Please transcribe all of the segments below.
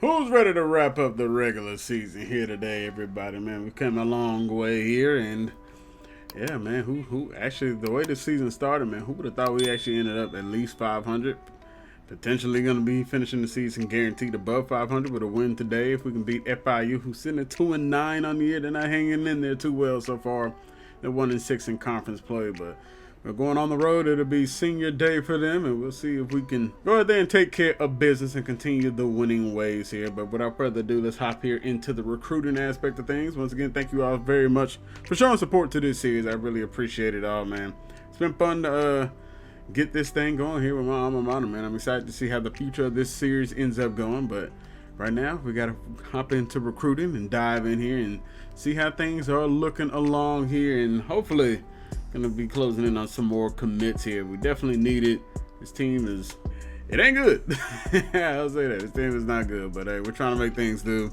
Who's ready to wrap up the regular season here today, everybody? Man, we've come a long way here, and yeah, man, who actually the way the season started, man, who would have thought we actually ended up at least 500? Potentially going to be finishing the season guaranteed above 500 with a win today if we can beat FIU, who's sitting at 2-9 on the year. They're not hanging in there too well so far. They're 1-6 in conference play, but we're going on the road. It'll be senior day for them, and we'll see if we can go out there and take care of business and continue the winning ways here. But without further ado, let's hop here into the recruiting aspect of things. Once again, thank you all very much for showing support to this series. I really appreciate it all, man. It's been fun to get this thing going here with my alma mater, man. I'm excited to see how the future of this series ends up going, but right now we got to hop into recruiting and dive in here and see how things are looking along here, and hopefully gonna be closing in on some more commits here. We definitely need it. This team it ain't good. I'll say that. This team is not good, but hey, we're trying to make things do.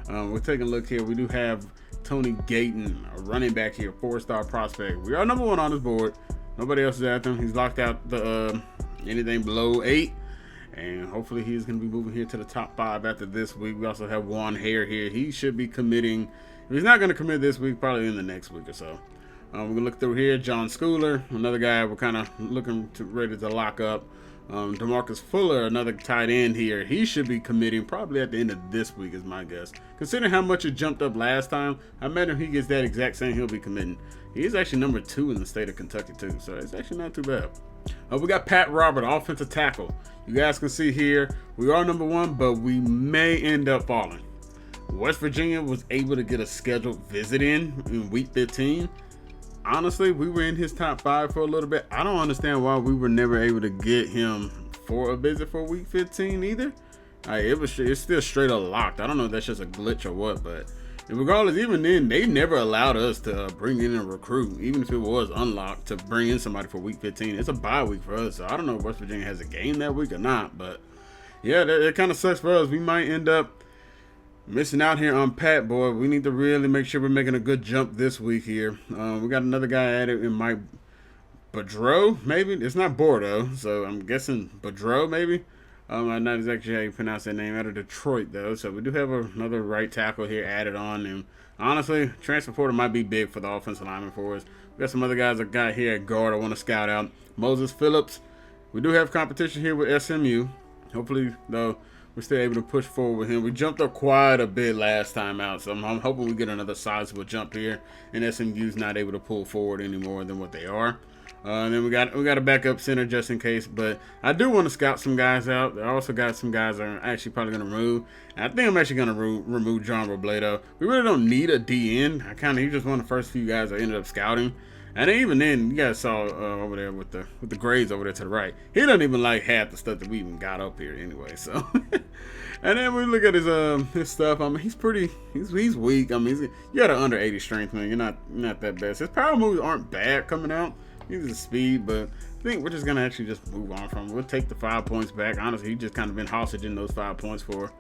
We're taking a look here. We do have Tony Gayton, a running back here, 4-star prospect. We are number 1 on this board. Nobody else is after him. He's locked out the anything below 8. And hopefully he's going to be moving here to the top 5 after this week. We also have Juan Hare here. He should be committing. If he's not going to commit this week, probably in the next week or so. We're going to look through here. John Schooler, another guy we're kind of looking to ready to lock up. DeMarcus Fuller, another tight end here. He should be committing probably at the end of this week is my guess. Considering how much it jumped up last time, I imagine if he gets that exact same, he'll be committing. He is actually number 2 in the state of Kentucky too, so it's actually not too bad. We got Pat Robert, offensive tackle. You guys can see here, we are number 1, but we may end up falling. West Virginia was able to get a scheduled visit in week 15. Honestly, we were in his top 5 for a little bit. I don't understand why we were never able to get him for a visit for week 15 either. It's still straight up locked. I don't know if that's just a glitch or what, but regardless, even then, they never allowed us to bring in a recruit, even if it was unlocked, to bring in somebody for week 15. It's a bye week for us, so I don't know if West Virginia has a game that week or not, but yeah, it kind of sucks for us. We might end up missing out here on Pat, boy. We need to really make sure we're making a good jump this week here. We got another guy at it in Mike Boudreau, maybe? It's not Bordeaux, so I'm guessing Boudreau, maybe? I'm not exactly sure how you pronounce that name. Out of Detroit, though. So we do have another right tackle here added on. And honestly, transfer portal might be big for the offensive lineman for us. We got some other guys that got here at guard I want to scout out. Moses Phillips. We do have competition here with SMU. Hopefully, though, we're still able to push forward with him. We jumped up quite a bit last time out, so I'm hoping we get another sizable jump here, and SMU's not able to pull forward any more than what they are. And then we got a backup center just in case, but I do want to scout some guys out. I also got some guys that are actually probably going to remove. And I think I'm actually going to remove John Robledo. We really don't need a DN. He's just one of the first few guys I ended up scouting. And even then, you guys saw over there with the grades over there to the right. He doesn't even like half the stuff that we even got up here anyway. So, and then we look at his stuff. I mean, he's weak. I mean, you got an under 80 strength, man. You're not that best. His power moves aren't bad coming out. He's a speed, but I think we're just gonna actually just move on from him. We'll take the 5 points back. Honestly, he's just kind of been hostage in those 5 points for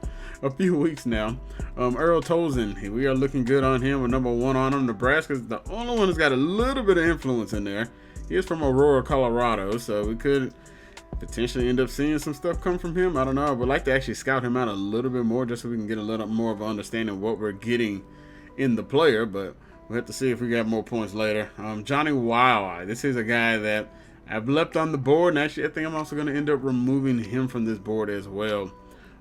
a few weeks now. Earl Tolson, we are looking good on him. We're number 1 on him. Nebraska's the only one that's got a little bit of influence in there. He is from Aurora, Colorado, so we could potentially end up seeing some stuff come from him. I don't know. I would like to actually scout him out a little bit more just so we can get a little more of an understanding of what we're getting in the player, but we'll have to see if we got more points later. Johnny Wild. This is a guy that I've left on the board, and actually I think I'm also going to end up removing him from this board as well.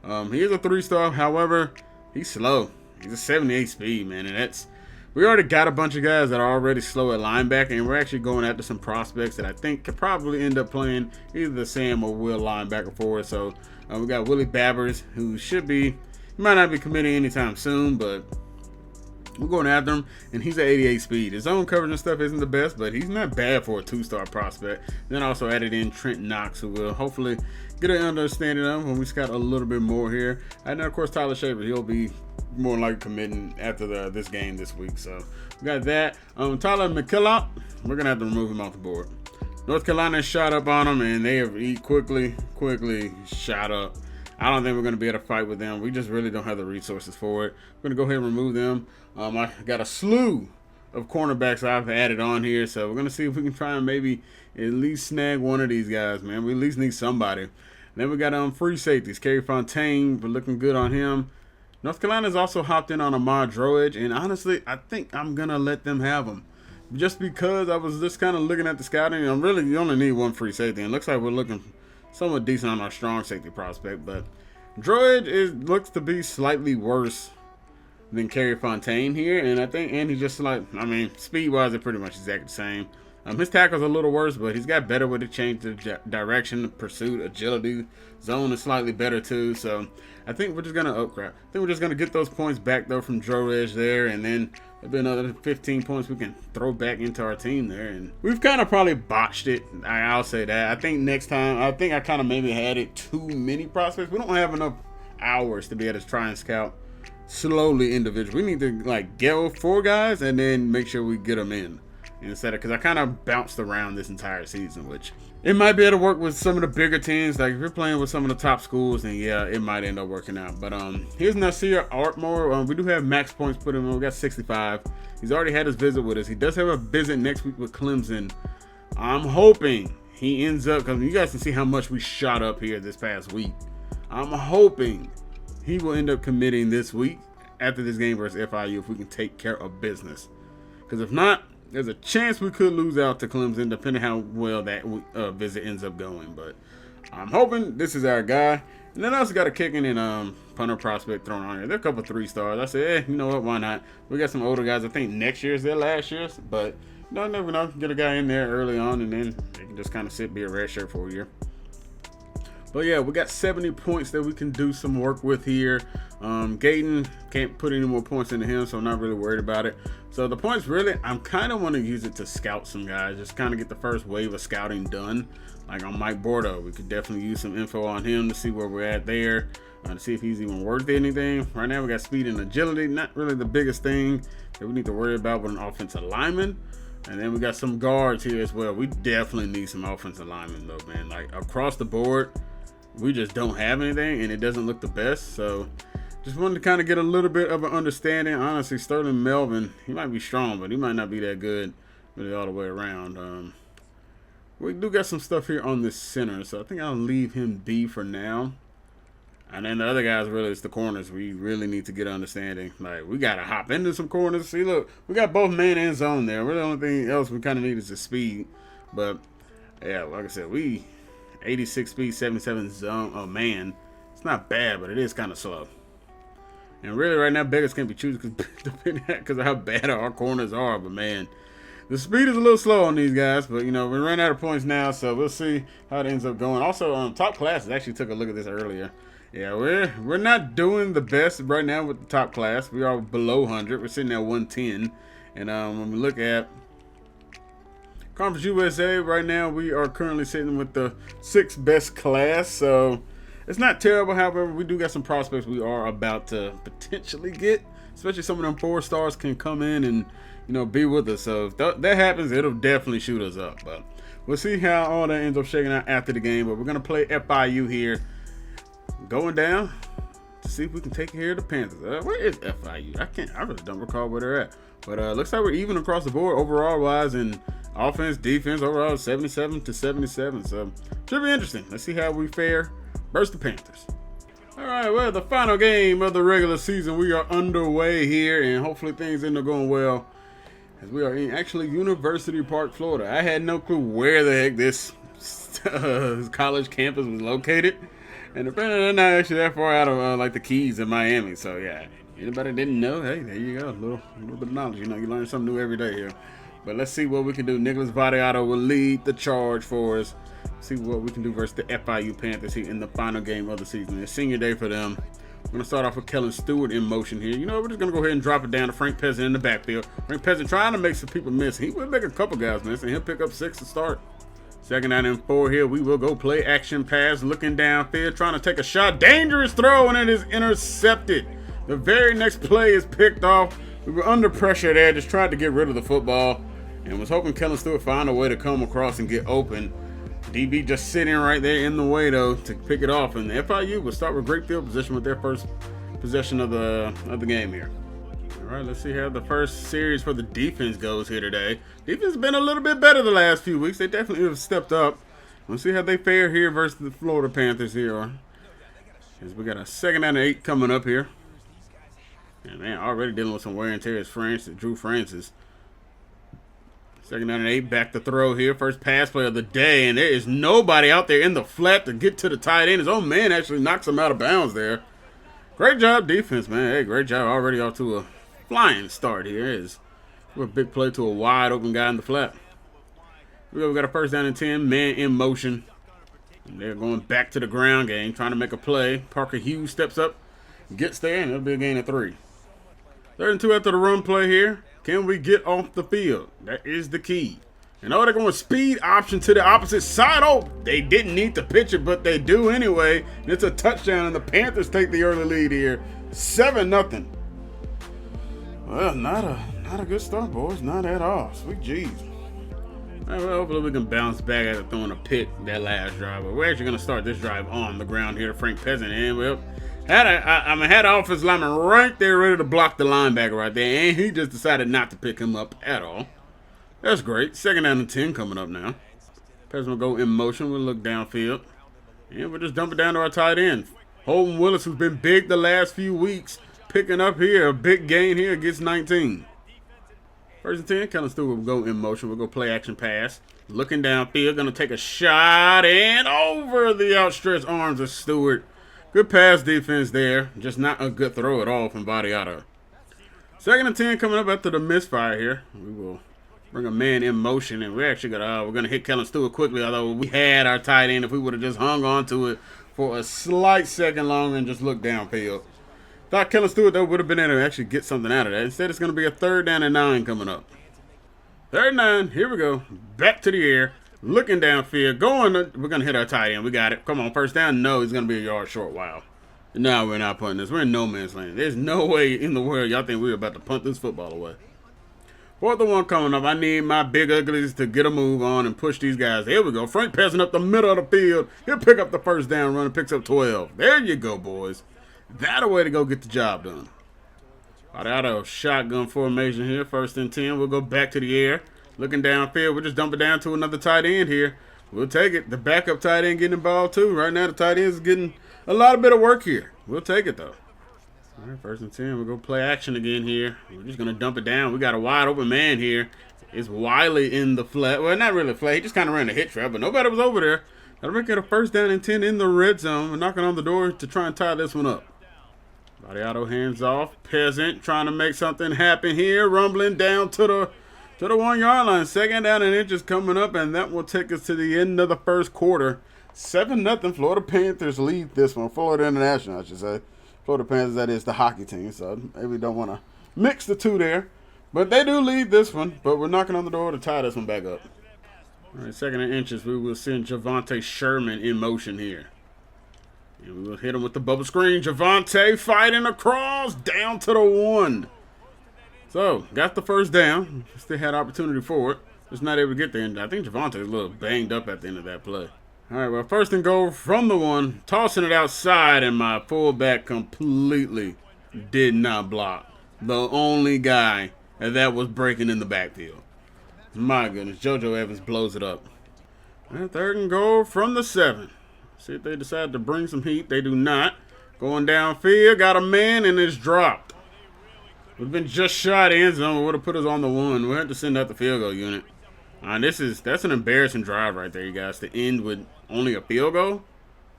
He is a 3-star. However, he's slow. He's a 78 speed, man, and we already got a bunch of guys that are already slow at linebacker, and we're actually going after some prospects that I think could probably end up playing either the Sam or Will linebacker for us. So we got Willie Babbers, who he might not be committing anytime soon, but we're going after him, and he's at 88 speed. His zone coverage and stuff isn't the best, but he's not bad for a 2-star prospect. Then also added in Trent Knox, who will hopefully get an understanding of when we scout a little bit more here. And then, of course, Tyler Shaver. He'll be more likely committing after this game this week. So we got that. Tyler McKillop, we're going to have to remove him off the board. North Carolina shot up on him, and they have quickly shot up. I don't think we're going to be able to fight with them. We just really don't have the resources for it. We're going to go ahead and remove them. I got a slew of cornerbacks I've added on here, so we're going to see if we can try and maybe at least snag one of these guys, man. We at least need somebody. Then we got free safeties. Kerry Fontaine, we're looking good on him. North Carolina's also hopped in on Ahmad Droege, and honestly, I think I'm gonna let them have him, just because I was just kind of looking at the scouting. And you only need one free safety, and it looks like we're looking somewhat decent on our strong safety prospect. But Droege looks to be slightly worse than Kerry Fontaine here, and I think he's just speed-wise, they're pretty much exactly the same. His tackle's a little worse, but he's got better with the change of direction, pursuit, agility. Zone is slightly better too, so I think we're just going to get those points back, though, from Droege there, and then there'll be another 15 points we can throw back into our team there. And we've kind of probably botched it. I'll say that. I think next time, I kind of maybe had it too many prospects. We don't have enough hours to be able to try and scout slowly individually. We need to go 4 guys and then make sure we get them in. Instead of, because I kind of bounced around this entire season, which it might be able to work with some of the bigger teams. Like if you're playing with some of the top schools, then yeah, it might end up working out. But here's Nasir Artmore. We do have max points put him in. We got 65. He's already had his visit with us. He does have a visit next week with Clemson. I'm hoping he ends up, because you guys can see how much we shot up here this past week. I'm hoping he will end up committing this week after this game versus FIU if we can take care of business. Because if not, there's a chance we could lose out to Clemson, depending how well that visit ends up going. But I'm hoping this is our guy. And then I also got a kicking and punter prospect thrown on here. They're a couple 3-stars. I said, you know what, why not? We got some older guys. I think next year's their last year's. But you never know. Get a guy in there early on, and then they can just kind of sit, be a red shirt for a year. But yeah, we got 70 points that we can do some work with here. Gayton, can't put any more points into him, so I'm not really worried about it. So the points, really, I'm kind of want to use it to scout some guys, just kind of get the first wave of scouting done. Like on Mike Bordeaux, we could definitely use some info on him to see where we're at there, to see if he's even worth anything. Right now we got speed and agility, not really the biggest thing that we need to worry about with an offensive lineman. And then we got some guards here as well. We definitely need some offensive linemen though, man. Like across the board, we just don't have anything, and it doesn't look the best. So just wanted to kind of get a little bit of an understanding. Honestly, Sterling Melvin, he might be strong, but he might not be that good really all the way around. We do got some stuff here on this center, so I think I'll leave him be for now. And then the other guys, really, it's the corners. We really need to get understanding. Like, we got to hop into some corners. See, look, we got both man and zone there. Really, the only thing else we kind of need is the speed. But, yeah, like I said, 86 speed, 77 zone. Oh, man. It's not bad, but it is kind of slow. And really, right now, beggars can't be choosing because of how bad our corners are. But, man, the speed is a little slow on these guys. But, we ran out of points now, so we'll see how it ends up going. Also, top classes actually took a look at this earlier. Yeah, we're not doing the best right now with the top class. We are below 100. We're sitting at 110. And when we look at Conference USA right now, we are currently sitting with the 6th best class. So it's not terrible. However, we do got some prospects we are about to potentially get. Especially some of them 4-stars can come in and, be with us. So if that happens, it'll definitely shoot us up. But we'll see how all that ends up shaking out after the game. But we're going to play FIU here. Going down to see if we can take care of the Panthers. Where is FIU? I really don't recall where they're at. But looks like we're even across the board overall wise in offense, defense, overall 77-77. So should be interesting. Let's see how we fare versus the Panthers. All right, well, the final game of the regular season. We are underway here, and hopefully things end up going well as we are in actually University Park, Florida. I had no clue where the heck this college campus was located. And apparently they're not actually that far out of the Keys in Miami. So yeah, anybody didn't know? Hey, there you go, a little bit of knowledge. You learn something new every day here. But let's see what we can do. Nicholas Vadiato will lead the charge for us. See what we can do versus the FIU Panthers here in the final game of the season. It's senior day for them. We're gonna start off with Kellen Stewart in motion here. We're just gonna go ahead and drop it down to Frank Peasant in the backfield. Frank Peasant trying to make some people miss. He will make a couple guys miss, and he'll pick up 6 to start. 2nd down and 4 here. We will go play action pass, looking downfield, trying to take a shot. Dangerous throw, and it is intercepted. The very next play is picked off. We were under pressure there, just tried to get rid of the football, and was hoping Kellen Stewart found a way to come across and get open. DB just sitting right there in the way, though, to pick it off. And the FIU will start with great field position with their first possession of the game here. All right, let's see how the first series for the defense goes here today. Defense has been a little bit better the last few weeks. They definitely have stepped up. We'll see how they fare here versus the Florida Panthers here. As we got a 2nd and 8 coming up here. And man, already dealing with some wear and tear is Drew Francis. 2nd and 8, back to throw here. First pass play of the day, and there is nobody out there in the flat to get to the tight end. His own man actually knocks him out of bounds there. Great job defense, man. Hey, great job. Already off to a flying start here. Is a big play to a wide open guy in the flat. We got a 1st down and 10, man in motion. And they're going back to the ground game, trying to make a play. Parker Hughes steps up, gets there, and it'll be a gain of 3. 3rd and 2 after the run play here. Can we get off the field? That is the key. And they're going speed option to the opposite side. Oh, they didn't need to pitch it, but they do anyway. And it's a touchdown, and the Panthers take the early lead here. 7-0. Well, not a good start, boys. Not at all. Sweet G's. Well, hopefully we can bounce back after throwing a pick that last drive. But we're actually going to start this drive on the ground here. Frank Peasant. And, well, had an offensive lineman right there ready to block the linebacker right there. And he just decided not to pick him up at all. That's great. 2nd down and 10 coming up now. Peasant will go in motion. We'll look downfield. And we'll just dump it down to our tight end. Holden Willis, who's been big the last few weeks, picking up here. A big gain here against 19. 1st and 10, Kellen Stewart will go in motion. We'll go play action pass. Looking downfield, going to take a shot and over the outstretched arms of Stewart. Good pass defense there. Just not a good throw at all from Vadiato. 2nd and 10 coming up after the misfire here. We will bring a man in motion, and we're going to hit Kellen Stewart quickly, although we had our tight end if we would have just hung on to it for a slight second longer and just looked downfield. Thought Kellen Stewart, though, would have been able to actually get something out of that. Instead, it's going to be a 3rd down and 9 coming up. 3rd and 9. Here we go. Back to the air. Looking downfield. We're going to hit our tight end. We got it. Come on, 1st down. No, he's going to be a yard short. Wow. No, we're not punting this. We're in no man's land. There's no way in the world y'all think we're about to punt this football away. 4th and 1 coming up. I need my big uglies to get a move on and push these guys. Here we go. Frank Peasant up the middle of the field. He'll pick up the 1st down run and picks up 12. There you go, boys. That a way to go get the job done. Out of shotgun formation here. 1st and 10. We'll go back to the air. Looking downfield. We'll just dump it down to another tight end here. We'll take it. The backup tight end getting the ball too. Right now the tight end is getting a lot of bit of work here. We'll take it though. All right, 1st and 10. We'll go play action again here. We're just going to dump it down. We got a wide open man here. It's Wiley in the flat. Well, not really flat. He just kind of ran a hit trap, but nobody was over there. That'll make it a 1st down and 10 in the red zone. We're knocking on the door to try and tie this one up. Vadiato hands off. Peasant trying to make something happen here. Rumbling down to the 1-yard line. 2nd down and inches coming up, and that will take us to the end of the 1st quarter. 7-0. Florida Panthers lead this one. Florida International, I should say. Florida Panthers, that is the hockey team, so maybe we don't want to mix the two there. But they do lead this one, but we're knocking on the door to tie this one back up. All right, 2nd and inches, we will send Javonte Sherman in motion here. And we will hit him with the bubble screen. Javonte fighting across down to the 1. So, got the 1st down. Still had opportunity for it. Just not able to get there. And I think Javonte is a little banged up at the end of that play. All right, well, 1st and goal from the 1. Tossing it outside, and my fullback completely did not block. The only guy that was breaking in the backfield. My goodness, JoJo Evans blows it up. All right, 3rd and goal from the 7. See if they decide to bring some heat. They do not. Going downfield, got a man, and it's dropped. Would have been just shy of the end zone. Would have put us on the 1. We'll have to send out the field goal unit. That's an embarrassing drive right there, you guys. To end with only a field goal,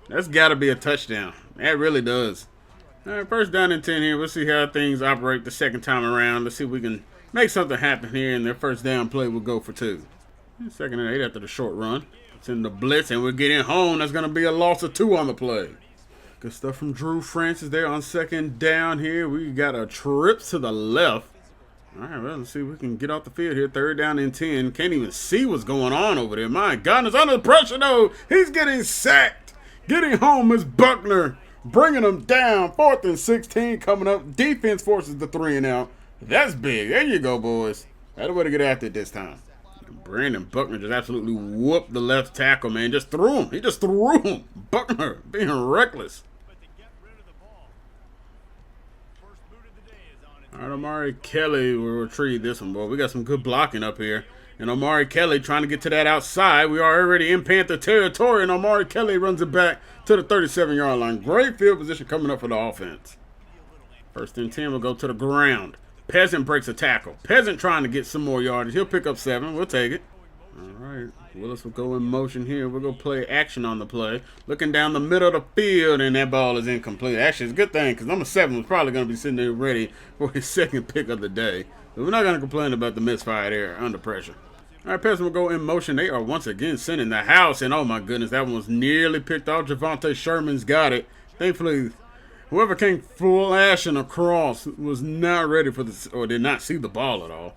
that's got to be a touchdown. That really does. All right, 1st down and 10 here. We'll see how things operate the 2nd time around. Let's see if we can make something happen here, and their 1st down play will go for 2. 2nd and 8 after the short run. It's in the blitz, and we're getting home. That's going to be a loss of 2 on the play. Good stuff from Drew Francis there on 2nd down here. We got a trip to the left. All right, well, let's see if we can get off the field here. 3rd down and 10. Can't even see what's going on over there. My goodness, under pressure, though. He's getting sacked. Getting home is Buckner. Bringing him down. 4th and 16 coming up. Defense forces the 3 and out. That's big. There you go, boys. That's the way to get after it this time. Brandon Buckner just absolutely whooped the left tackle, man. Just threw him. He just threw him. Buckner being reckless. All right, Amari Kelly will retrieve this one, boy. We got some good blocking up here. And Amari Kelly trying to get to that outside. We are already in Panther territory, and Amari Kelly runs it back to the 37-yard line. Great field position coming up for the offense. 1st and 10 will go to the ground. Peasant breaks a tackle. Peasant trying to get some more yardage. He'll pick up 7. We'll take it. All right. Willis will go in motion here. We're going to play action on the play. Looking down the middle of the field, and that ball is incomplete. Actually, it's a good thing because number 7 was probably going to be sitting there ready for his 2nd pick of the day. But we're not going to complain about the misfire there under pressure. All right, Peasant will go in motion. They are once again sending the house, and oh my goodness, that one was nearly picked off. Javonte Sherman's got it. Thankfully, whoever came flashing across was not ready for this, or did not see the ball at all.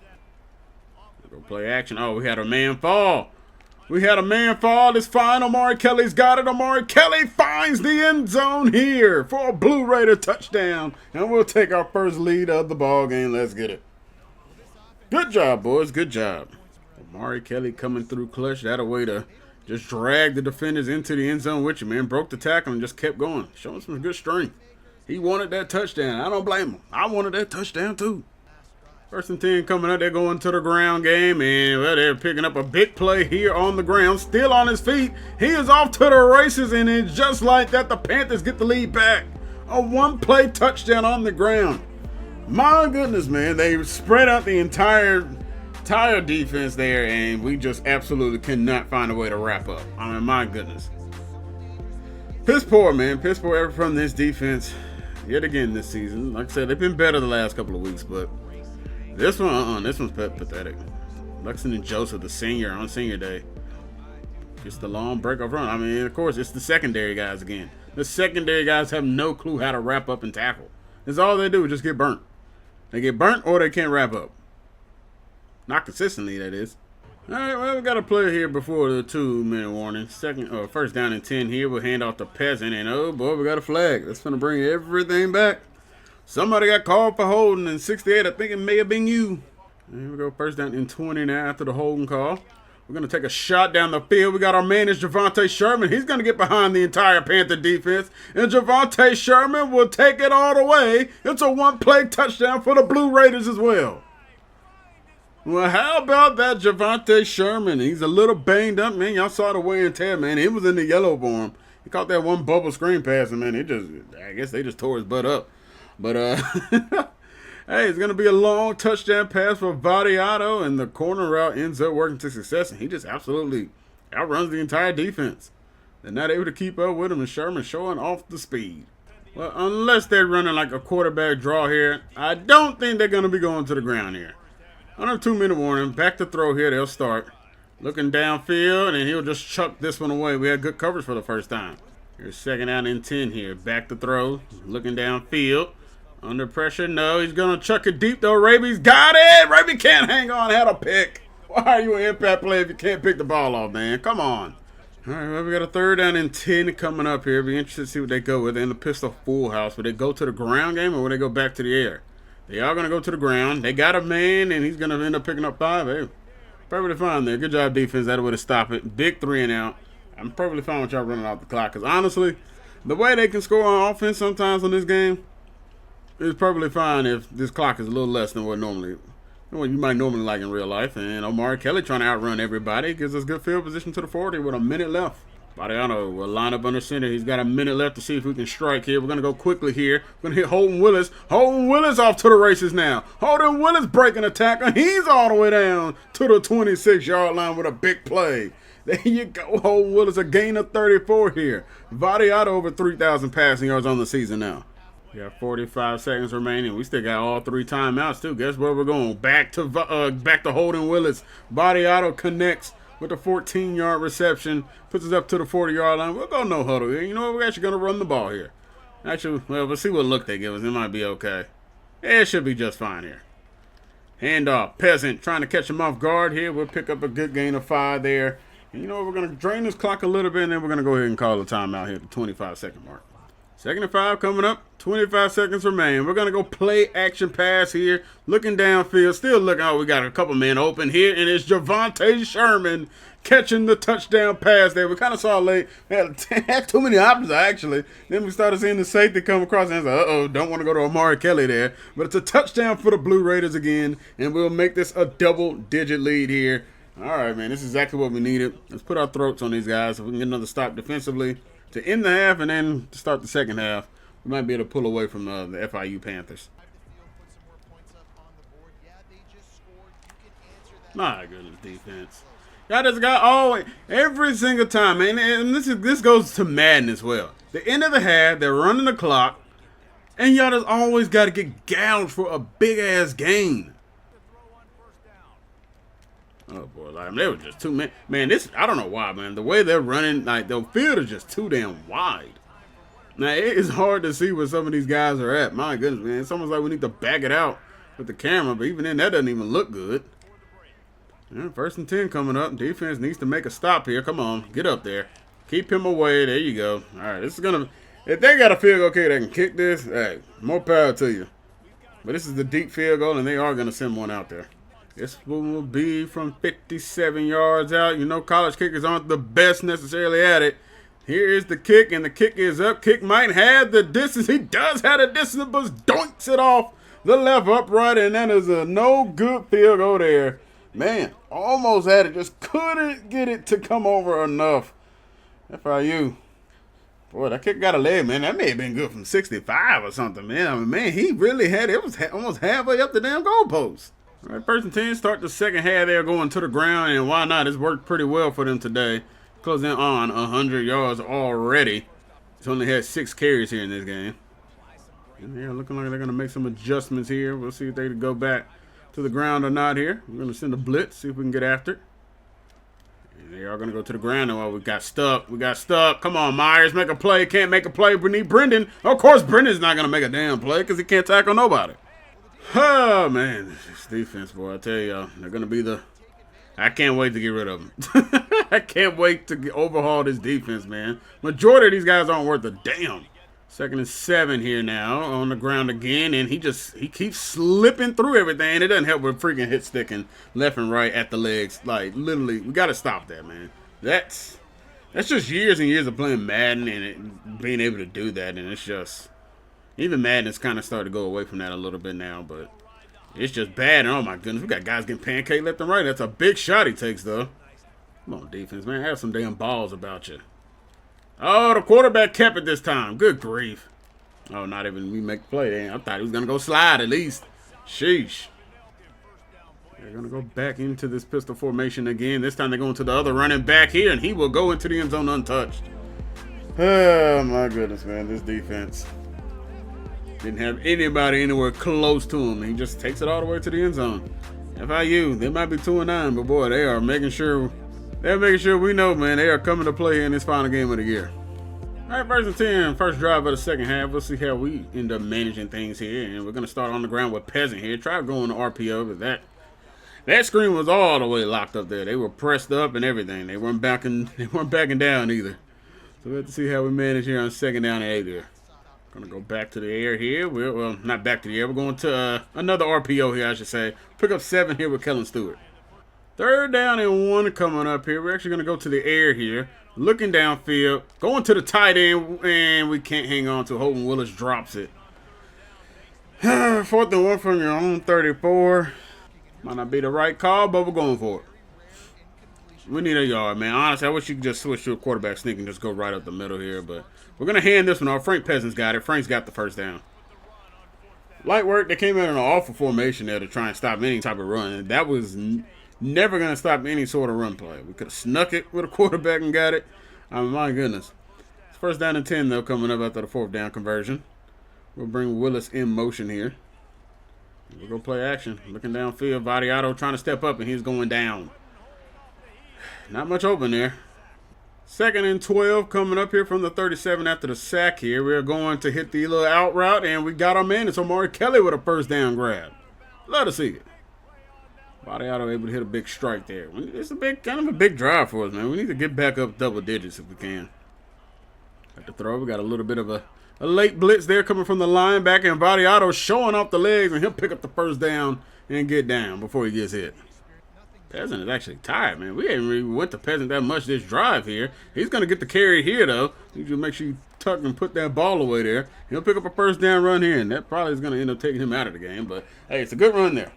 We'll go play action. Oh, we had a man fall. We had a man fall. It's fine. Amari Kelly's got it. Amari Kelly finds the end zone here for a Blue Raider touchdown, and we'll take our first lead of the ball game. Let's get it. Good job, boys. Good job. Amari Kelly coming through clutch. That a way to just drag the defenders into the end zone with you, man. Broke the tackle and just kept going. Showing some good strength. He wanted that touchdown. I don't blame him. I wanted that touchdown too. 1st and 10 coming up. They're going to the ground game. And well, they're picking up a big play here on the ground. Still on his feet. He is off to the races. And then just like that, the Panthers get the lead back. A 1-play touchdown on the ground. My goodness, man. They spread out the entire defense there, and we just absolutely cannot find a way to wrap up. I mean, my goodness. Piss poor, man. Piss poor from this defense yet again this season. Like I said, they've been better the last couple of weeks, but this one, this one's pathetic. Lexington Joseph, the senior on senior day. Just the long breakoff run. I mean, of course, it's the secondary guys again. The secondary guys have no clue how to wrap up and tackle. That's all they do is just get burnt. They get burnt or they can't wrap up. Not consistently, that is. All right, well, we got a player here before the 2-minute warning. 1st down and 10 here. We'll hand off to Peasant, and oh boy, we got a flag. That's going to bring everything back. Somebody got called for holding in 68. I think it may have been you. Here we go, 1st down and 20 now after the holding call. We're going to take a shot down the field. We got our man is Javonte Sherman. He's going to get behind the entire Panther defense, and Javonte Sherman will take it all the way. It's a 1-play touchdown for the Blue Raiders as well. Well, how about that Javonte Sherman? He's a little banged up, man. Y'all saw the wear and tear, man. It was in the yellow for him. He caught that one bubble screen pass, and man, I guess they just tore his butt up. But, hey, it's going to be a long touchdown pass for Vadiato, and the corner route ends up working to success, and he just absolutely outruns the entire defense. They're not able to keep up with him, and Sherman showing off the speed. Well, unless they're running like a quarterback draw here, I don't think they're going to be going to the ground here. Under 2-minute warning, back to throw here, they'll start. Looking downfield, and he'll just chuck this one away. We had good coverage for the first time. Here's 2nd down and 10 here. Back to throw, looking downfield. Under pressure, no, he's going to chuck it deep though. Raby's got it! Raby can't hang on, had a pick. Why are you an impact player if you can't pick the ball off, man? Come on. All right, well, we got a 3rd down and 10 coming up here. Be interested to see what they go with in the pistol full house. Will they go to the ground game or will they go back to the air? They are going to go to the ground. They got a man, and he's going to end up picking up 5. Hey, perfectly fine there. Good job, defense. That way to stop it. Big 3 and out. I'm perfectly fine with y'all running out the clock. Because, honestly, the way they can score on offense sometimes in this game is perfectly fine if this clock is a little less than what you might normally like in real life. And Amari Kelly trying to outrun everybody. Gives us good field position to the 40 with a minute left. Mariano will line up under center. He's got a minute left to see if we can strike here. We're going to go quickly here. We're going to hit Holden Willis. Holden Willis off to the races now. Holden Willis breaking a tackle. He's all the way down to the 26-yard line with a big play. There you go, Holden Willis, a gain of 34 here. Vadiato over 3,000 passing yards on the season now. We got 45 seconds remaining. We still got all 3 timeouts too. Guess where we're going? Back to Holden Willis. Vadiato connects with a 14-yard reception, puts us up to the 40-yard line. We'll go no huddle here. You know what? We're actually going to run the ball here. Actually, well, we'll see what look they give us. It might be okay. Yeah, it should be just fine here. Handoff. Peasant trying to catch him off guard here. We'll pick up a good gain of 5 there. And you know what? We're going to drain this clock a little bit, and then we're going to go ahead and call a timeout here at the 25-second mark. 2nd and 5 coming up. 25 seconds remain. We're going to go play action pass here. Looking downfield. Still looking. Oh, we got a couple men open here. And it's Javonte Sherman catching the touchdown pass there. We kind of saw late. Had too many options, actually. Then we started seeing the safety come across. And I was like, uh-oh, don't want to go to Amari Kelly there. But it's a touchdown for the Blue Raiders again. And we'll make this a double-digit lead here. All right, man. This is exactly what we needed. Let's put our throats on these guys so we can get another stop defensively to end the half and then to start the second half. We might be able to pull away from the FIU Panthers. My goodness, defense. Y'all just got always every single time, man. And this goes to Madden as well. The end of the half, they're running the clock, and y'all just always got to get gouged for a big ass gain. Oh boy, like, they were just too man. This I don't know why, man. The way they're running, like the field is just too damn wide. Now it is hard to see where some of these guys are at. My goodness, man. It's almost like we need to back it out with the camera, but even then, that doesn't even look good. Yeah, 1st and 10 coming up. Defense needs to make a stop here. Come on, get up there. Keep him away. There you go. All right, this is gonna. If they got a field goal, okay, they can kick this. Hey, more power to you. But this is the deep field goal, and they are gonna send one out there. This one will be from 57 yards out. You know, college kickers aren't the best necessarily at it. Here is the kick, and the kick is up. Kick might have the distance. He does have the distance, but doinks it off the left upright, and that is a no good field goal there. Man, almost had it. Just couldn't get it to come over enough. FIU. Boy, that kick got a leg, man. That may have been good from 65 or something, man. I mean, man, he really had it. It was almost halfway up the damn goalpost. All right, 1st and 10, start the second half there going to the ground, and why not? It's worked pretty well for them today. Closing on 100 yards already. He's only had 6 carries here in this game. And they're looking like they're going to make some adjustments here. We'll see if they can go back to the ground or not here. We're going to send a blitz, see if we can get after it. And they are going to go to the ground. Oh, we got stuck. We got stuck. Come on, Myers, make a play. Can't make a play. We need Brendan. Of course, Brendan's not going to make a damn play because he can't tackle nobody. Oh, man. This defense, boy, I tell y'all, they're going to be the... I can't wait to get rid of them. I can't wait to overhaul this defense, man. Majority of these guys aren't worth a damn. 2nd and 7 here now on the ground again, and he keeps slipping through everything. It doesn't help with freaking hit sticking left and right at the legs. Like, literally, we got to stop that, man. That's just years and years of playing Madden and being able to do that, and it's just... Even Madden's kind of started to go away from that a little bit now, but it's just bad. And oh my goodness, we got guys getting pancaked left and right. That's a big shot he takes, though. Come on, defense, man. Have some damn balls about you. Oh, the quarterback kept it this time. Good grief. Oh, not even we make the play. Damn, I thought he was going to go slide at least. Sheesh. They're going to go back into this pistol formation again. This time they're going to the other running back here, and he will go into the end zone untouched. Oh, my goodness, man. This defense didn't have anybody anywhere close to him. He just takes it all the way to the end zone. FIU, they might be 2-9, but boy, they are making sure. They're making sure we know, man, they are coming to play in this final game of the year. All right, 1st and 10, first drive of the second half. We'll see how we end up managing things here, and we're gonna start on the ground with Peasant here. Try going to RPO, but that screen was all the way locked up there. They were pressed up and everything. They weren't backing down either. So we have to see how we manage here on 2nd down and 8 here. Gonna go back to the air here. Well, not back to the air. We're going to another RPO here, I should say. Pick up 7 here with Kellen Stewart. 3rd down and 1 coming up here. We're actually gonna go to the air here. Looking downfield. Going to the tight end, and we can't hang on to Holden Willis drops it. 4th and 1 from your own 34. Might not be the right call, but we're going for it. We need a yard, man. Honestly, I wish you could just switch to a quarterback sneak and just go right up the middle here, but we're going to hand this one off. Frank Peasant's got it. Frank's got the 1st down. Light work. They came in an awful formation there to try and stop any type of run. That was never going to stop any sort of run play. We could have snuck it with a quarterback and got it. I mean, my goodness. It's 1st down and 10, though, coming up after the 4th down conversion. We'll bring Willis in motion here. We'll go play action. Looking downfield. Vadiato trying to step up, and he's going down. Not much open there. 2nd and 12 coming up here from the 37 after the sack here. We're going to hit the little out route, and we got our man. It's Omari Kelly with a 1st down grab. Love to see it. Vadiato able to hit a big strike there. It's kind of a big drive for us, man. We need to get back up double digits if we can. At the throw, we got a little bit of a late blitz there coming from the linebacker, and Vadiato showing off the legs, and he'll pick up the 1st down and get down before he gets hit. Peasant is actually tired, man. We haven't really went to Peasant that much this drive here. He's going to get the carry here, though. Need you to make sure you tuck and put that ball away there. He'll pick up a 1st down run here, and that probably is going to end up taking him out of the game. But, hey, it's a good run there.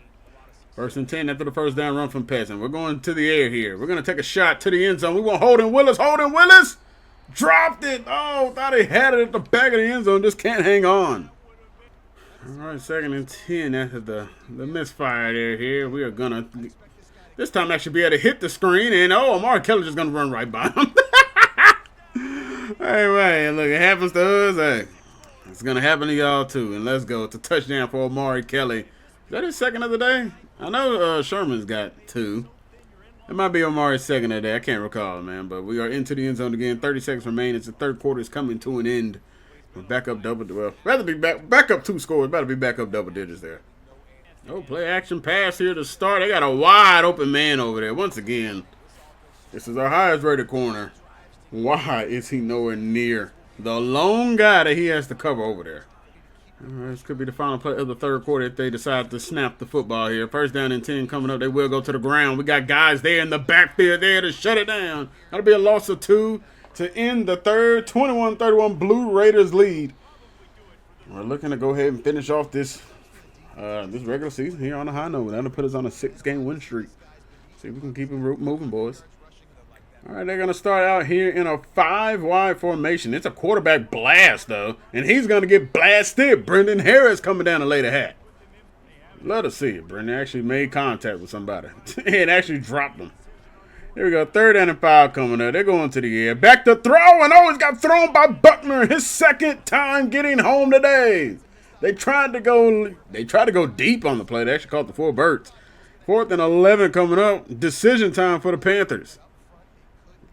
First and 10 after the first down run from Peasant. We're going to the air here. We're going to take a shot to the end zone. We want Holden Willis. Holden Willis dropped it. Oh, thought he had it at the back of the end zone. Just can't hang on. All right, second and 10 after the misfire there here. We are going to, this time actually be able to hit the screen. And, oh, Amari Kelly just going to run right by him. Hey, man, look, it happens to us. Hey, it's going to happen to y'all, too. And let's go. It's a touchdown for Amari Kelly. Is that his second of the day? I know Sherman's got 2. It might be Amari's second of the day. I can't recall, man. But we are into the end zone again. 30 seconds remain. It's the third quarter. It's coming to an end. We're back up rather be back up 2 scores. Better be back up double digits there. Oh, play action pass here to start. They got a wide open man over there. Once again, this is our highest rated corner. Why is he nowhere near the lone guy that he has to cover over there? All right, this could be the final play of the third quarter if they decide to snap the football here. First down and 10 coming up. They will go to the ground. We got guys there in the backfield there to shut it down. That'll be a loss of 2 to end the third. 21-31 Blue Raiders lead. We're looking to go ahead and finish off this regular season here on a high note. That'll put us on a 6-game win streak. See if we can keep it moving, boys. All right, they're going to start out here in a 5-wide formation. It's a quarterback blast, though, and he's going to get blasted. Brendan Harris coming down to lay the hat. Love to see it. Brendan actually made contact with somebody and actually dropped them. Here we go, 3rd and 5 coming up. They're going to the air. Back to throw, and he's got thrown by Buckner. His second time getting home today. They tried to go deep on the play. They actually caught the 4 birds. 4th and 11 coming up. Decision time for the Panthers.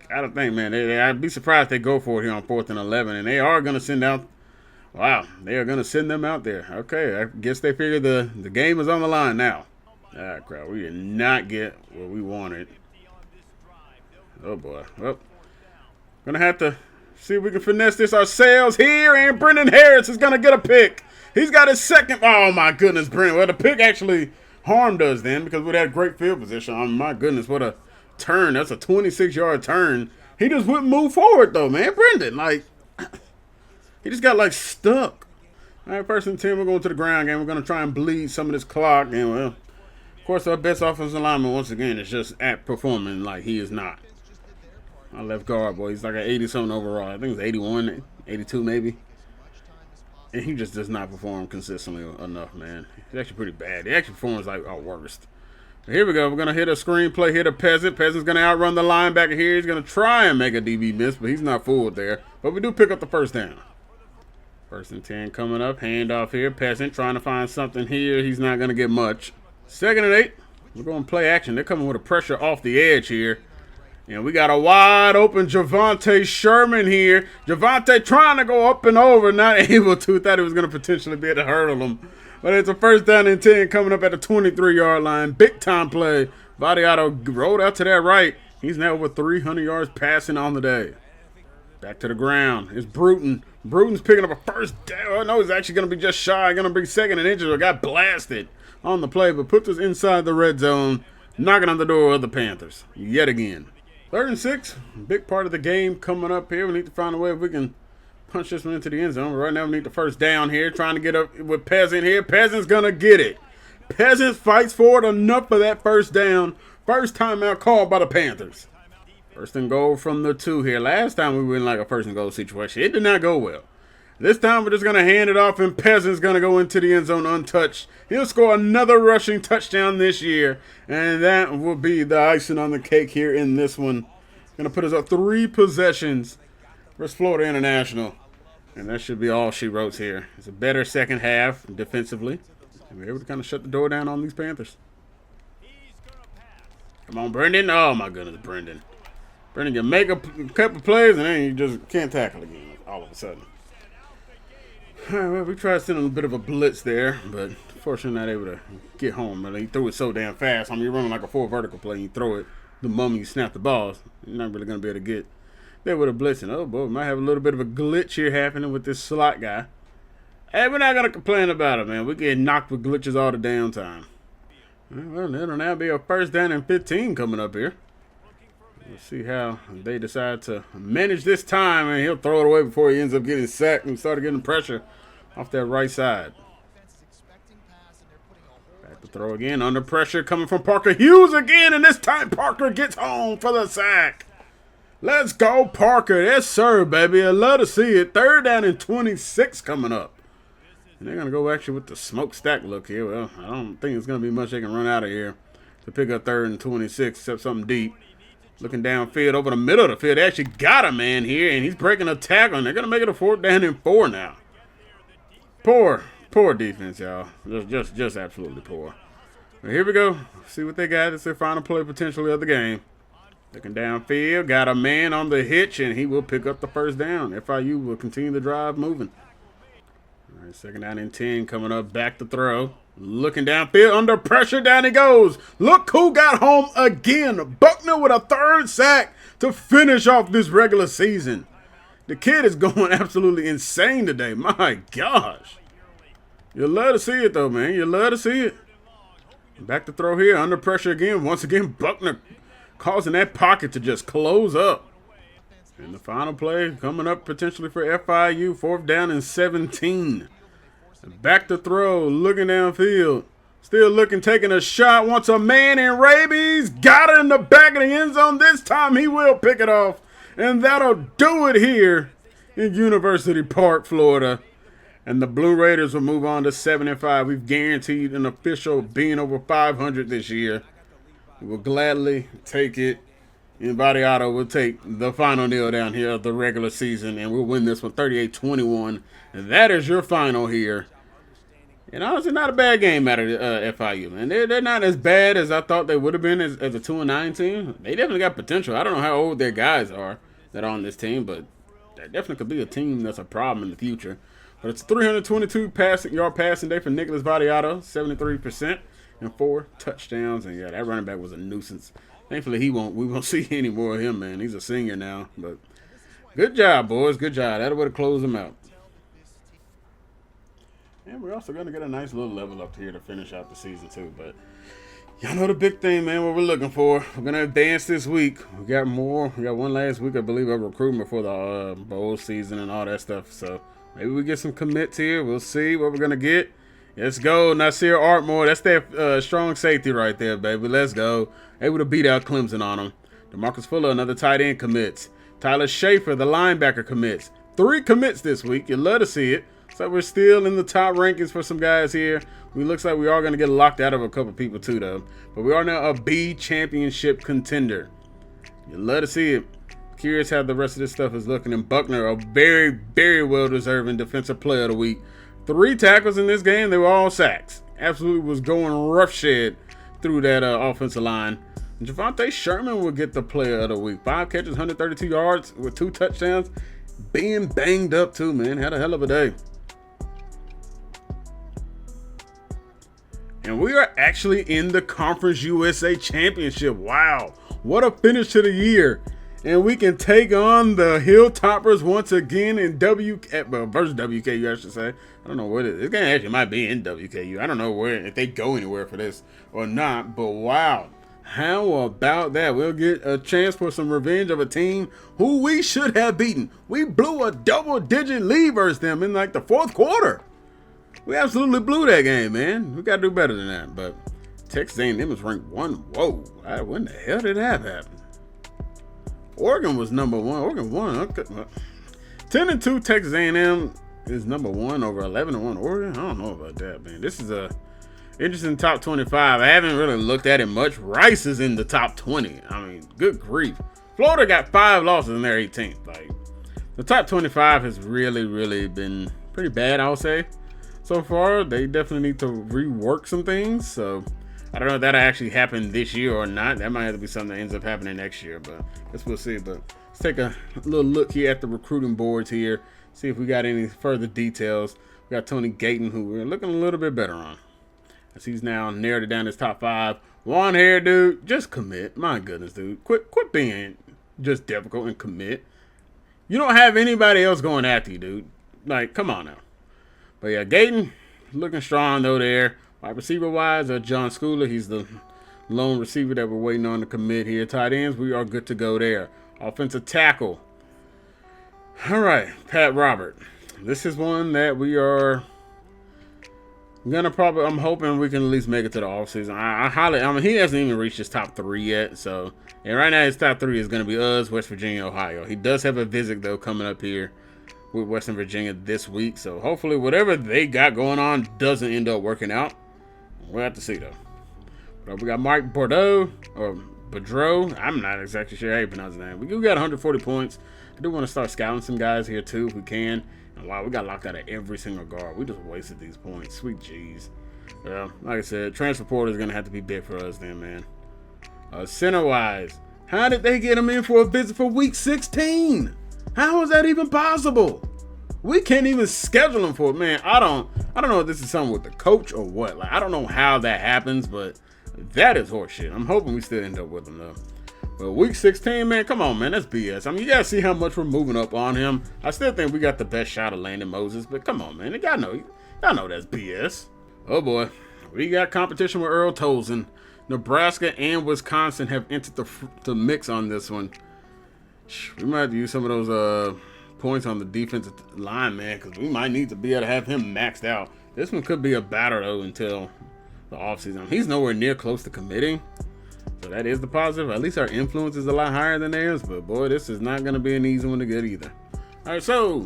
I don't think, man. I'd be surprised if they go for it here on 4th and 11, and they are going to send out. Wow, they are going to send them out there. Okay, I guess they figured the game is on the line now. Ah, crap, we did not get what we wanted. Oh boy, well, gonna have to see if we can finesse this ourselves here, and Brendan Harris is gonna get a pick. He's got his second. Oh my goodness, Brendan. Well, the pick actually harmed us then because we had great field position. Oh my goodness, what a turn. That's a 26-yard turn. He just wouldn't move forward though, man. Brendan, like, he just got like stuck. All right, 1st and 10, we're going to the ground game. We're going to try and bleed some of this clock. And well, of course, our best offensive lineman once again is just at performing like he is not. Our left guard, boy, he's like an 80-something overall. I think it's 81, 82 maybe. And he just does not perform consistently enough, man. He's actually pretty bad. He actually performs like our worst. Here we go. We're going to hit a screenplay, hit a Peasant. Peasant's going to outrun the linebacker here. He's going to try and make a DB miss, but he's not fooled there. But we do pick up the first down. 1st and 10 coming up. Handoff here. Peasant trying to find something here. He's not going to get much. 2nd and 8. We're going to play action. They're coming with a pressure off the edge here. And we got a wide open Javonte Sherman here. Javonte trying to go up and over. Not able to. Thought he was going to potentially be able to hurdle him. But it's a 1st down and 10 coming up at the 23-yard line. Big time play. Vadiato rolled out to that right. He's now over 300 yards passing on the day. Back to the ground. It's Bruton. Bruton's picking up a first down. Oh, no, he's actually going to be just shy. Going to be 2nd and inches. Got blasted on the play, but puts us inside the red zone. Knocking on the door of the Panthers yet again. 3rd and 6. Big part of the game coming up here. We need to find a way if we can punch this one into the end zone. Right now we need the first down here. Trying to get up with Peasant here. Peasant's going to get it. Peasant fights for it enough for that first down. First timeout called by the Panthers. 1st and goal from the 2 here. Last time we were in like a 1st and goal situation. It did not go well. This time we're just going to hand it off, and Peasant's going to go into the end zone untouched. He'll score another rushing touchdown this year, and that will be the icing on the cake here in this one. Going to put us up 3 possessions versus Florida International. And that should be all she wrote here. It's a better second half defensively. And we're able to kind of shut the door down on these Panthers. Come on, Brendan. Oh, my goodness, Brendan. Brendan can make a couple plays, and then you just can't tackle again all of a sudden. All right, well, we tried sending a bit of a blitz there, but fortunately not able to get home. But he threw it so damn fast. I mean, you're running like a 4 vertical play, and you throw it. The moment you snap the balls, you're not really going to be able to get there with a blitzing. Oh, boy, we might have a little bit of a glitch here happening with this slot guy. Hey, we're not going to complain about it, man. We're getting knocked with glitches all the damn time. Well, it'll now be a 1st down and 15 coming up here. Let's see how they decide to manage this time, and he'll throw it away before he ends up getting sacked and started getting pressure off that right side. Back to throw again. Under pressure coming from Parker Hughes again. And this time Parker gets home for the sack. Let's go, Parker. Yes, sir, baby. I love to see it. 3rd down and 26 coming up. And they're going to go actually with the smokestack look here. Well, I don't think it's going to be much they can run out of here to pick up 3rd and 26, except something deep. Looking downfield over the middle of the field. They actually got a man here, and he's breaking a tackle. And they're going to make it a 4th down and 4 now. Poor defense, y'all. Just absolutely poor. But here we go. See what they got. It's their final play potentially of the game. Looking downfield. Got a man on the hitch, and he will pick up the 1st down. FIU will continue the drive moving. All right, 2nd down and 10 coming up. Back to throw. Looking downfield. Under pressure. Down he goes. Look who got home again. Buckner with a 3rd sack to finish off this regular season. The kid is going absolutely insane today. My gosh. You love to see it, though, man. You love to see it. Back to throw here. Under pressure again. Once again, Buckner causing that pocket to just close up. And the final play coming up potentially for FIU. 4th down and 17. Back to throw. Looking downfield. Still looking, taking a shot. Wants a man in rabies. Got it in the back of the end zone. This time he will pick it off. And that'll do it here in University Park, Florida. And the Blue Raiders will move on to 7-5. We've guaranteed an official being over 500 this year. We will gladly take it. Anybody Auto will take the final deal down here of the regular season. And we'll win this one 38-21. And that is your final here. And honestly, not a bad game out of FIU, man. They're not as bad as I thought they would have been as a 2-9 team. They definitely got potential. I don't know how old their guys are that are on this team, but that definitely could be a team that's a problem in the future. But it's 322 yard passing day for Nicholas Vadiato, 73%, and 4 touchdowns. And yeah, that running back was a nuisance. Thankfully, we won't see any more of him, man. He's a senior now. But good job, boys. Good job. That would have closed them out. And we're also going to get a nice little level up here to finish out the season, too. But y'all know the big thing, man, what we're looking for. We're going to advance this week. We got more. We got one last week, I believe, of recruitment for the bowl season and all that stuff. So maybe we get some commits here. We'll see what we're going to get. Let's go. Nasir Artmore. That's that strong safety right there, baby. Let's go. Able to beat out Clemson on him. DeMarcus Fuller, another tight end, commits. Tyler Schaefer, the linebacker, commits. 3 commits this week. You love to see it. So we're still in the top rankings for some guys here. We looks like we are going to get locked out of a couple people too, though. But we are now a B championship contender. You love to see it. Curious how the rest of this stuff is looking. And Buckner, a very, very well-deserving defensive player of the week. 3 tackles in this game. They were all sacks. Absolutely was going roughshod through that offensive line. Javonte Sherman will get the player of the week. 5 catches, 132 yards with 2 touchdowns. Being banged up too, man. Had a hell of a day. And we are actually in the Conference USA Championship. Wow. What a finish to the year. And we can take on the Hilltoppers once again in versus WKU, I should say. I don't know what it is. This game actually might be in WKU. I don't know if they go anywhere for this or not. But wow. How about that? We'll get a chance for some revenge of a team who we should have beaten. We blew a double-digit lead versus them in like the 4th quarter. We absolutely blew that game, man. We got to do better than that. But Texas A&M was ranked 1. Whoa. When the hell did that happen? Oregon was number 1. Oregon won. Okay. 10-2 Texas A&M is number 1 over 11-1 Oregon. I don't know about that, man. This is a interesting top 25. I haven't really looked at it much. Rice is in the top 20. I mean, good grief. Florida got 5 losses in their 18th. Like, the top 25 has really, really been pretty bad, I would say. So far, they definitely need to rework some things. So I don't know if that'll actually happen this year or not. That might have to be something that ends up happening next year, but I guess we'll see. But let's take a little look here at the recruiting boards here. See if we got any further details. We got Tony Gayton, who we're looking a little bit better on. As he's now narrowed it down his top 5. One here, dude. Just commit. My goodness, dude. Quit being just difficult and commit. You don't have anybody else going after you, dude. Like, come on now. But yeah, Gayton looking strong though there. Wide receiver wise, John Schooler, he's the lone receiver that we're waiting on to commit here. Tight ends, we are good to go there. Offensive tackle. All right, Pat Robert. This is one that we are I'm hoping we can at least make it to the offseason. I mean, he hasn't even reached his top 3 yet. So, and right now his top 3 is going to be us, West Virginia, Ohio. He does have a visit though coming up here with Western Virginia this week. So hopefully whatever they got going on doesn't end up working out. We'll have to see though. But we got Mike Bordeaux or Boudreaux. I'm not exactly sure how you pronounce his name. We got 140 points. I do want to start scouting some guys here too if we can. And wow, we got locked out of every single guard. We just wasted these points. Sweet jeez. Well, like I said, transfer portal is going to have to be big for us then, man. Center-wise, how did they get him in for a visit for week 16? How is that even possible? We can't even schedule him for it, man. I don't know if this is something with the coach or what. Like, I don't know how that happens, but that is horseshit. I'm hoping we still end up with him though. But week 16, man, come on, man, that's BS. I mean, you gotta see how much we're moving up on him. I still think we got the best shot of landing Moses, but come on, man, y'all know that's BS. Oh boy, we got competition with Earl Tolson. Nebraska and Wisconsin have entered the mix on this one. We might have to use some of those points on the defensive line, man, because we might need to be able to have him maxed out. This one could be a battle though until the offseason. He's nowhere near close to committing. So that is the positive. At least our influence is a lot higher than theirs. But boy, this is not going to be an easy one to get either. All right, so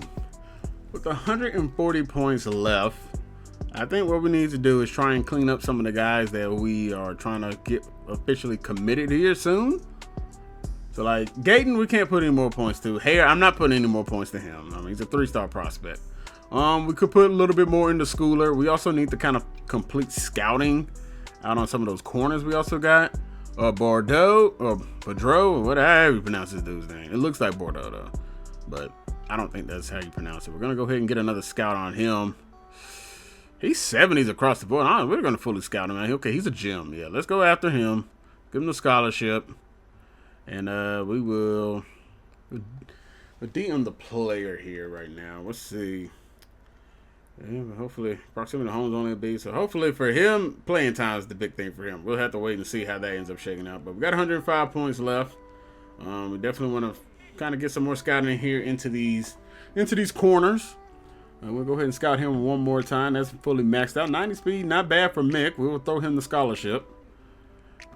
with 140 points left, I think what we need to do is try and clean up some of the guys that we are trying to get officially committed here soon. So like Gayton, we can't put any more points to. Hare, I'm not putting any more points to him. I mean, he's a 3-star prospect. We could put a little bit more into Schooler. We also need to kind of complete scouting out on some of those corners we also got. Bordeaux or Boudreaux, or whatever you pronounce this dude's name. It looks like Bordeaux though, but I don't think that's how you pronounce it. We're gonna go ahead and get another scout on him. He's 70s across the board. We're gonna fully scout him. Okay, he's a gem. Yeah, let's go after him. Give him the scholarship, and we will DM the player here right now. Let's see. Yeah, but hopefully proximity to home's only a B. So hopefully for him, playing time is the big thing for him. We'll have to wait and see how that ends up shaking out. But we got 105 points left. We definitely want to kind of get some more scouting in here into these corners. We'll go ahead and scout him one more time. That's fully maxed out. 90 speed, not bad for Mick. We will throw him the scholarship.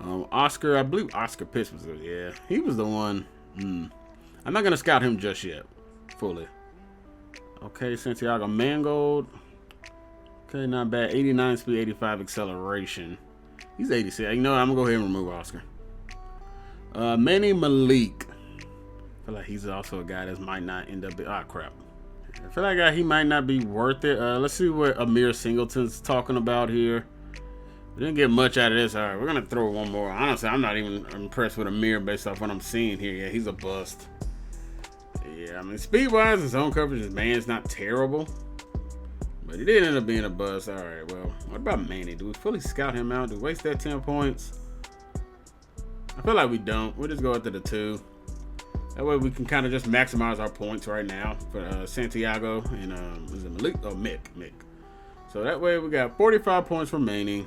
Oscar, I believe Oscar Pitts was there. Yeah, he was the one. I'm not going to scout him just yet, fully. Okay, Santiago Mangold. Okay, not bad. 89 speed, 85 acceleration. He's 86. You know what? I'm going to go ahead and remove Oscar. Manny Malik. I feel like he's also a guy that might not end up... crap. I feel like he might not be worth it. Let's see what Amir Singleton's talking about here. We didn't get much out of this. All right, we're going to throw one more. Honestly, I'm not even impressed with Amir based off what I'm seeing here. Yeah, he's a bust. Yeah, I mean, speed-wise, his zone coverage, his man's not terrible. But he did end up being a bust. All right, well, what about Manny? Do we fully scout him out? Do we waste that 10 points? I feel like we don't. We'll just go after the 2. That way we can kind of just maximize our points right now for Santiago and is it Malik? Oh, Mick. So that way we got 45 points remaining.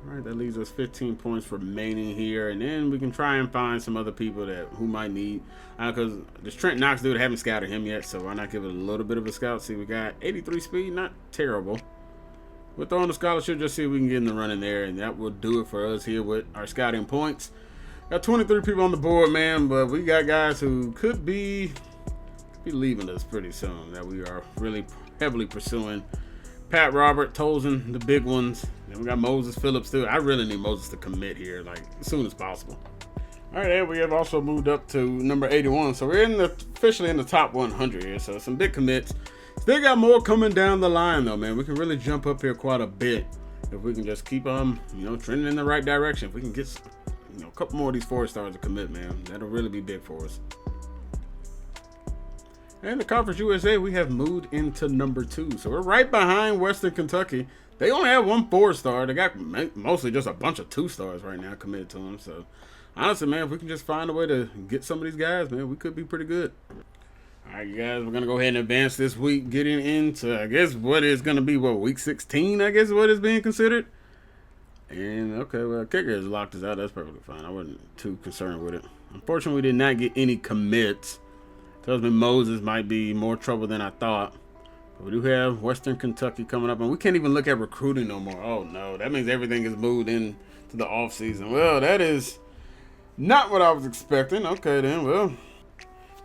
All right, that leaves us 15 points remaining here, and then we can try and find some other people who might need. Because this Trent Knox dude, I haven't scouted him yet, so why not give it a little bit of a scout? See, we got 83 speed, not terrible. We'll throw on the scholarship, just see if we can get in the running there, and that will do it for us here with our scouting points. Got 23 people on the board, man, but we got guys who could be leaving us pretty soon that we are really heavily pursuing. Pat Robert, Tolson, the big ones. Then we got Moses Phillips too. I really need Moses to commit here, like as soon as possible. All right, and we have also moved up to number 81, so we're officially in the top 100 here. So some big commits. Still got more coming down the line though, man. We can really jump up here quite a bit if we can just keep trending in the right direction. If we can get a couple more of these 4-stars to commit, man, that'll really be big for us. And the Conference USA, we have moved into number 2. So we're right behind Western Kentucky. They only have 1 4-star. They got mostly just a bunch of 2-stars right now committed to them. So honestly, man, if we can just find a way to get some of these guys, man, we could be pretty good. All right, you guys, we're going to go ahead and advance this week, getting into, I guess, what is going to be, week 16, I guess, is what is being considered. And, okay, well, kicker has locked us out. That's perfectly fine. I wasn't too concerned with it. Unfortunately, we did not get any commits. Tells me Moses might be more trouble than I thought. We do have Western Kentucky coming up, and we can't even look at recruiting no more. Oh no, that means everything is moved into the off season. Well, that is not what I was expecting. Okay then, well.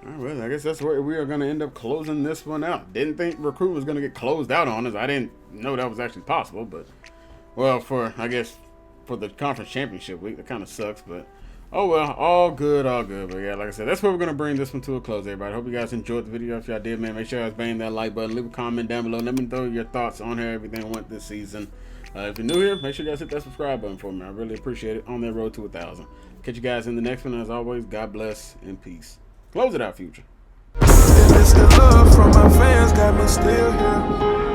All right, well, I guess that's where we are going to end up closing this one out. Didn't think recruiting was going to get closed out on us. I didn't know that was actually possible, but, well, I guess, for the conference championship week, that kind of sucks, but, oh, well, all good, all good. But, yeah, like I said, that's where we're going to bring this one to a close, everybody. Hope you guys enjoyed the video. If y'all did, man, make sure you guys bang that like button. Leave a comment down below. Let me know your thoughts on how everything went this season. If you're new here, make sure you guys hit that subscribe button for me. I really appreciate it on that road to 1,000. Catch you guys in the next one. As always, God bless and peace. Close it out, Future. And it's the love from my fans got me still here.